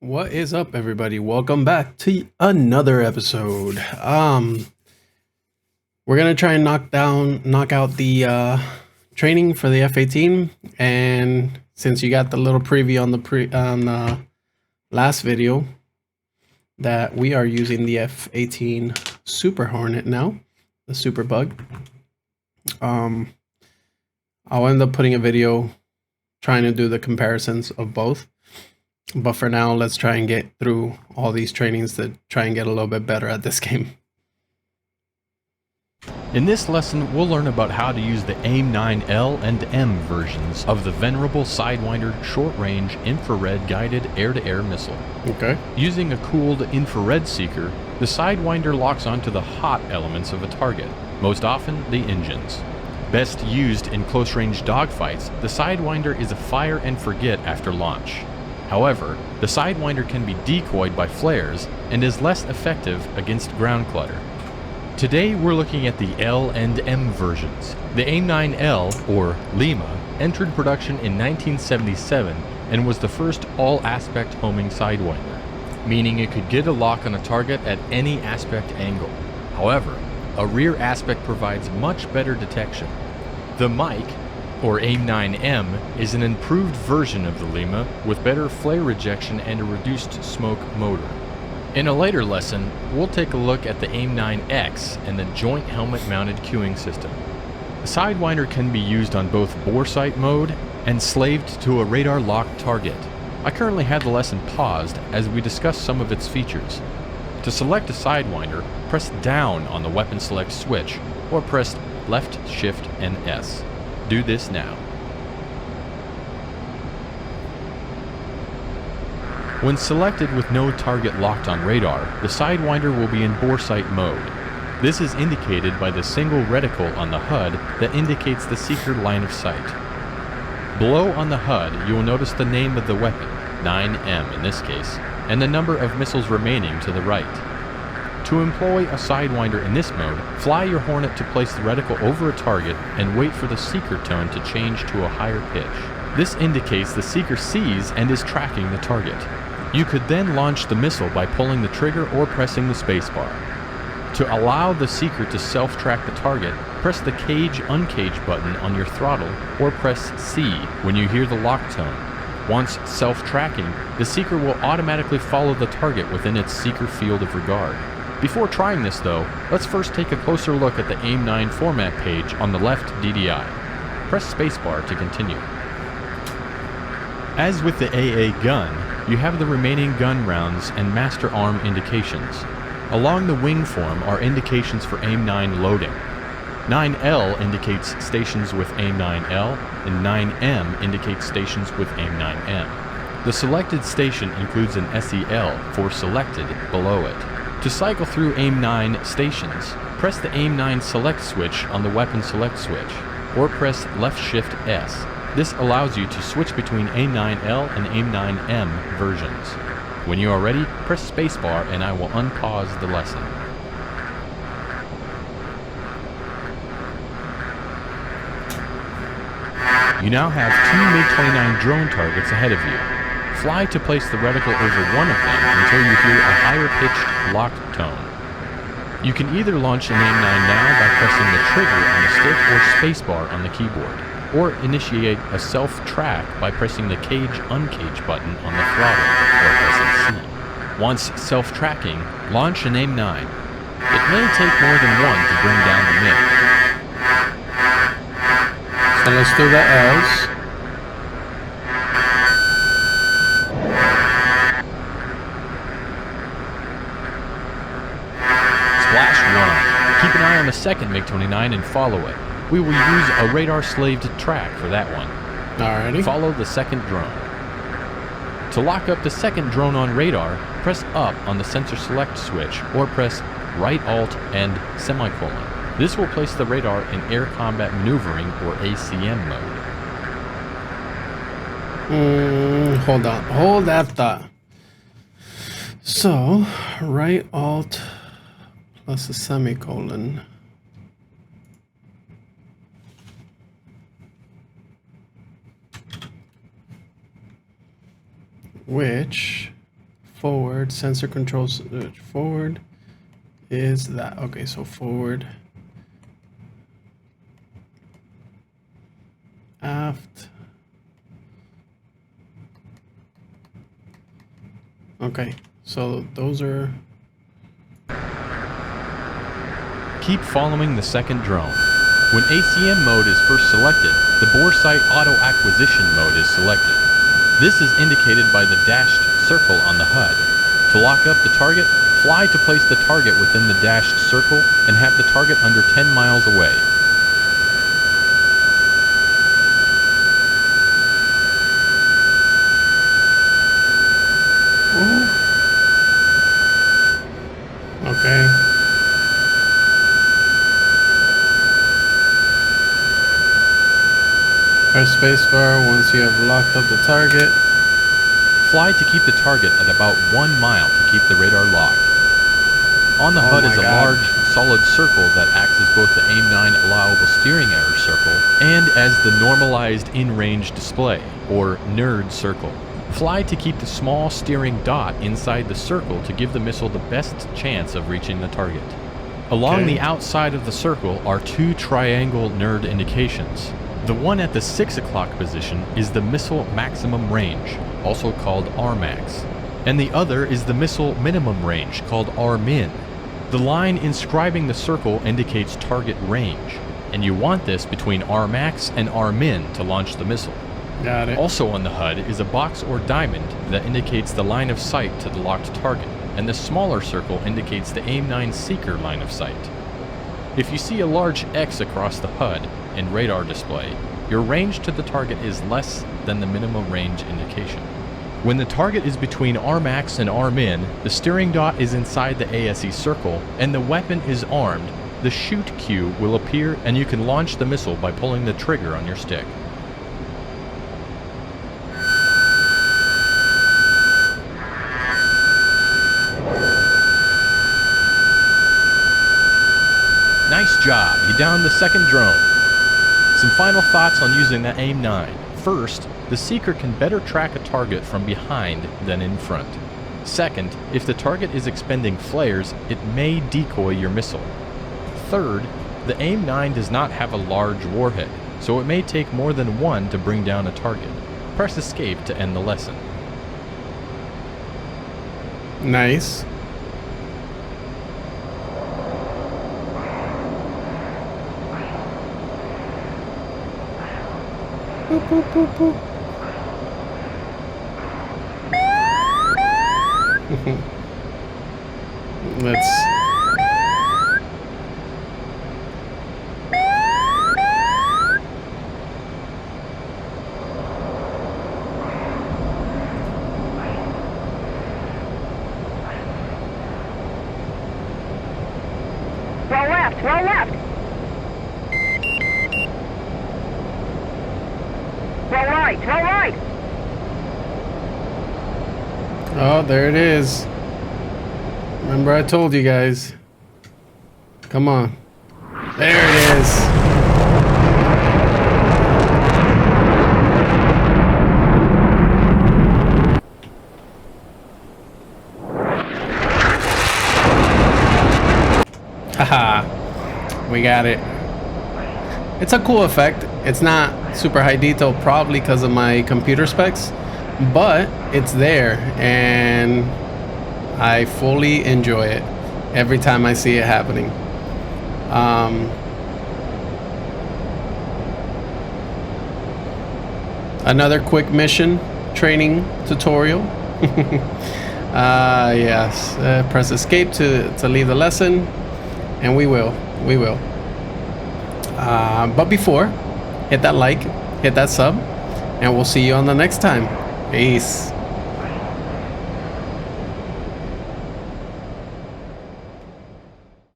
What is up, everybody? Welcome back to another episode. We're gonna try and knock out the training for the F-18, and since you got the little preview on the last video, that we are using the F-18 Super Hornet now, the Super Bug. I'll end up putting a video trying to do the comparisons of both. But for now, let's try and get through all these trainings to try and get a little bit better at this game. In this lesson, we'll learn about how to use the AIM-9L and M versions of the venerable Sidewinder short-range infrared guided air-to-air missile. Okay. Using a cooled infrared seeker, the Sidewinder locks onto the hot elements of a target, most often the engines. Best used in close-range dogfights, the Sidewinder is a fire and forget after launch. However, the Sidewinder can be decoyed by flares and is less effective against ground clutter. Today we're looking at the L and M versions. The AIM-9L, or Lima, entered production in 1977 and was the first all-aspect homing Sidewinder, meaning it could get a lock on a target at any aspect angle. However, a rear aspect provides much better detection. The Mike, or AIM-9M, is an improved version of the Lima with better flare rejection and a reduced smoke motor. In a later lesson, we'll take a look at the AIM-9X and the joint helmet-mounted cueing system. The Sidewinder can be used on both bore sight mode and slaved to a radar-locked target. I currently have the lesson paused as we discuss some of its features. To select a Sidewinder, press down on the weapon select switch or press left, shift, and S. Do this now. When selected with no target locked on radar, the Sidewinder will be in bore sight mode. This is indicated by the single reticle on the HUD that indicates the seeker line of sight. Below on the HUD, you will notice the name of the weapon, 9M in this case, and the number of missiles remaining to the right. To employ a Sidewinder in this mode, fly your Hornet to place the reticle over a target and wait for the seeker tone to change to a higher pitch. This indicates the seeker sees and is tracking the target. You could then launch the missile by pulling the trigger or pressing the spacebar. To allow the seeker to self-track the target, press the cage-uncage button on your throttle or press C when you hear the lock tone. Once self-tracking, the seeker will automatically follow the target within its seeker field of regard. Before trying this though, let's first take a closer look at the AIM-9 format page on the left DDI. Press spacebar to continue. As with the AA gun, you have the remaining gun rounds and master arm indications. Along the wing form are indications for AIM-9 loading. 9L indicates stations with AIM-9L, and 9M indicates stations with AIM-9M. The selected station includes an SEL for selected below it. To cycle through AIM-9 stations, press the AIM-9 select switch on the weapon select switch, or press left shift S. This allows you to switch between AIM-9L and AIM-9M versions. When you are ready, press spacebar and I will unpause the lesson. You now have two MiG-29 drone targets ahead of you. Fly to place the reticle over one of them until you hear a higher pitched lock tone. You can either launch an AIM-9 now by pressing the trigger on the stick or spacebar on the keyboard, or initiate a self-track by pressing the cage-uncage button on the throttle or pressing C. Once self-tracking, launch an AIM-9. It may take more than one to bring down the MiG. So let's do the L's. Splash 1. Keep an eye on the second MiG-29 and follow it. We will use a radar-slaved track for that one. Alrighty. Follow the second drone. To lock up the second drone on radar, press up on the sensor select switch or press right alt and semicolon. This will place the radar in air combat maneuvering or ACM mode. Hold on. Hold that thought. So, right alt plus a semicolon. Which forward. Sensor controls forward is that. Okay, so forward. Aft. Okay, so those are... Keep following the second drone. When ACM mode is first selected, the bore sight auto acquisition mode is selected. This is indicated by the dashed circle on the HUD. To lock up the target, fly to place the target within the dashed circle and have the target under 10 miles away. Okay. Press spacebar once you have locked up the target. Fly to keep the target at about 1 mile to keep the radar locked. On the HUD is a large, solid circle that acts as both the AIM-9 allowable steering error circle and as the normalized in-range display, or NERD circle. Fly to keep the small steering dot inside the circle to give the missile the best chance of reaching the target. Along the outside of the circle are two triangle NERD indications. The one at the 6 o'clock position is the missile maximum range, also called RMAX, and the other is the missile minimum range, called RMIN. The line inscribing the circle indicates target range, and you want this between RMAX and RMIN to launch the missile. Got it. Also on the HUD is a box or diamond that indicates the line of sight to the locked target, and the smaller circle indicates the AIM-9 seeker line of sight. If you see a large X across the HUD and radar display, your range to the target is less than the minimum range indication. When the target is between RMAX and RMIN, the steering dot is inside the ASE circle, and the weapon is armed. The shoot cue will appear, and you can launch the missile by pulling the trigger on your stick. Nice job, you downed the second drone. Some final thoughts on using the AIM-9. First, the seeker can better track a target from behind than in front. Second, if the target is expending flares, it may decoy your missile. Third, the AIM-9 does not have a large warhead, so it may take more than one to bring down a target. Press escape to end the lesson. Nice. Boop, boop, boop, boop. Let's... Roll left, roll left. Roll right, roll right. Oh, there it is. Remember I told you guys. Come on. There it is. Haha. We got it. It's a cool effect. It's not super high detail, probably because of my computer specs, but it's there and I fully enjoy it every time I see it happening. Another quick mission training tutorial. Yes, press escape to leave the lesson, and we will. But before, hit that like, hit that sub, and we'll see you on the next time. Peace.